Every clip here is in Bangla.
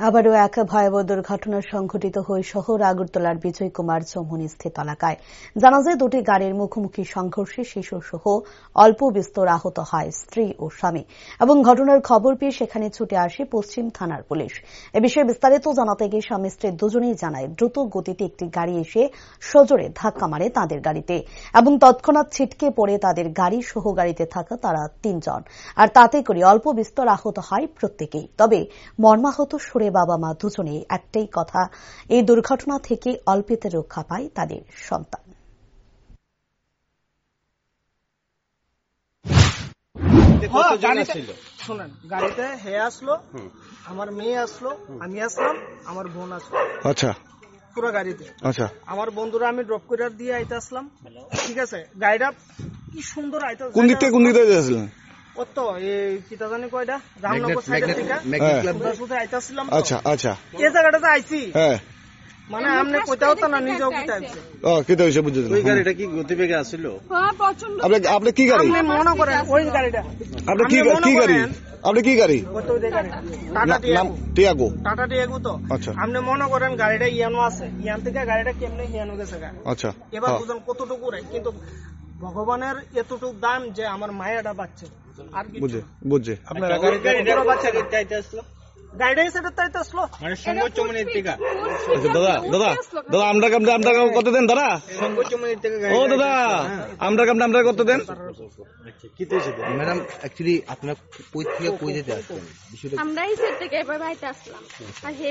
আবারও এক ভয়াবহ দুর্ঘটনা সংঘটিত হয় শহর আগরতলার বিজয় কুমার চৌমুহনী স্থিত এলাকায়। জানা যায়, দুটি গাড়ির মুখোমুখি সংঘর্ষে শিশুসহ অল্প বিস্তর আহত হয় স্ত্রী ও স্বামী এবং ঘটনার খবর পেয়ে সেখানে ছুটে আসে পশ্চিম থানার পুলিশ। এ বিষয়ে বিস্তারিত জানাতে গিয়ে স্বামী স্ত্রী দুজনেই জানায়, দ্রুত গতিতে একটি গাড়ি এসে সজোরে ধাক্কা মারে তাদের গাড়িতে এবং তৎক্ষণাৎ ছিটকে পড়ে তাদের গাড়ি সহ গাড়িতে থাকা তারা তিনজন, আর তাতে করে অল্প বিস্তর আহত হয় প্রত্যেকেই। তবে মর্মাহত সুরে বাবা মা দুজনেই একটাই কথা, এই দুর্ঘটনা থেকে অল্পেতে রক্ষা পায় তাদের সন্তান। শোনেন, গাড়িতে হে আসলো, আমার মেয়ে আসলো, আমি আসলাম, আমার বোন আসলো। আচ্ছা, পুরো গাড়িতে। আচ্ছা, আমার বন্ধুরা আমি ড্রপ করে দিয়ে আইতে আসলাম। ঠিক আছে, গাড়িটা কি সুন্দর আইতে। কোন দিক থেকে যাচ্ছিলেন? ও তো এই কিতা জানি কয়টা রামনগর সাইডের থেকে আইতাছিলাম। আচ্ছা আচ্ছা, এই জায়গাটাতে আইছি। হ্যাঁ, মানে আমনে কইতাও তো না, নিজেও কিতা আইছে। ও কিতা হইছে বুঝছেন? ওই গাড়িটা কি গতিবেগে আসছিল? হ্যাঁ, প্রচন্ড। আপনি কি গাড়ি? আপনি মনে করেন ওই গাড়িটা। আপনি কি গাড়ি? আপনি কি গাড়ি? টাটা টিয়াগো তো। আচ্ছা, আপনি মনে করেন গাড়িটা ইয়ানো আছে, ইয়ান থেকে গাড়িটা কেমনে হিয়ানো গেছে। আচ্ছা, এবার বুঝুন কতটুকু রে, কিন্তু ভগবানের এতটুকু দাম যে আমার মায়েরা বাচ্চা। আর কি বুঝছে আপনারা গাড়িটা বাচ্চা কিনতে আইতে আসলো, গাড়িটাই সেটা তাইতে আসলো মানে সংগচমনির থেকে। আচ্ছা দাদা, আমরা কত দেন দাদা? সংগচমনির থেকে গাড়ি। ও দাদা, আমরা কত দেন? কি হইছে ম্যাডাম? অ্যাকচুয়ালি আপনারা কই থেকে কই যেতে আসছেন? আমরা এই সাইড থেকে এবার বাইতে আসলাম, আর হে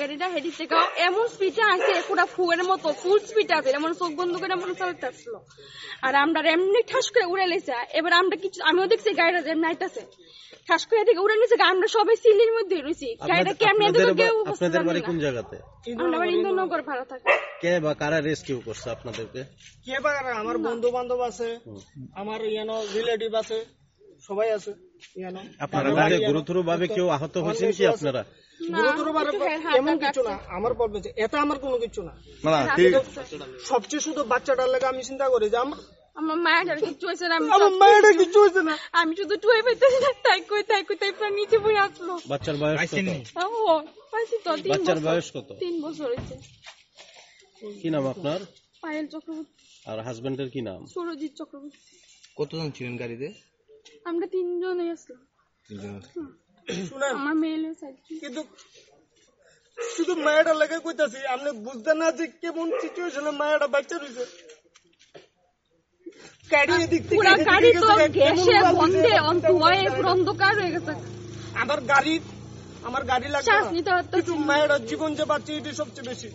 গাড়িটা হেডি থেকে এমন স্পিডে আসে, পুরো ফুয়ের মতো ফুল স্পিড আছে, এমন চোখ বন্ধ করে এমন চালাতে আসলো, আর আমরা এমনি ঠাস করে উড়ে লেছে। এবার আমরা কিছু, আমিও দেখছি গাড়িটা যেমন আইতাছে, ঠাস করে এদিকে উড়ে নিয়েছে। আমরা সবাই সিলির মধ্যে রয়েছি। গাড়িটা কেমনে কেউ। আপনাদের বাড়ি কোন জায়গাতে? আমরা বাড়ি ইন্দ্রনগর ভাড়া থাকি। কে বা কারা রেস্কিউ করছে আপনাদেরকে? কে বা কারা? আমার বন্ধু বান্ধব আছে, আমার ইয়ানো রিলেটিভ আছে, সবাই আছে ইয়ানো। আপনারা গাড়ি গুরুতর ভাবে কেউ আহত হয়েছেন কি আপনারা? গুরুতর ভাবে এমন কিছু না, আমার প্রবলেম এটা আমার কোনো কিছু না। সবচেয়ে শুধু বাচ্চাটার লাগে আমি চিন্তা করি যে আমার মায়ের কিছু হয়েছে না, আমার মায়ের কিছু হয়েছে না, আমি শুধু টুয়ে পেতেছি না। তাই প্রায় নিচে পড়ে আসলো। বাচ্চার বয়স কত? বাচ্চার বয়স কত? 3 বছর হয়েছে। কি নাম আপনার? পায়েল চক্রবর্তী। আর হাজবেন্ডের কি নাম? সুরজিৎ চক্রবর্তী। কতজন ছিলেন গাড়িতে? আমরা 3 জনই আসলাম। শুনেন, আমার মেয়ের সাইড কিন্তু শুধু মায়েরা লাগে কইতাছি, আপনি বুঝতে না যে কেমন সিচুয়েশনে মায়েরা বাচ্চা রয়েছে। আমার গাড়ি লাগে, মায়ের জীবন যে বাচ্চা এটি সবচেয়ে বেশি।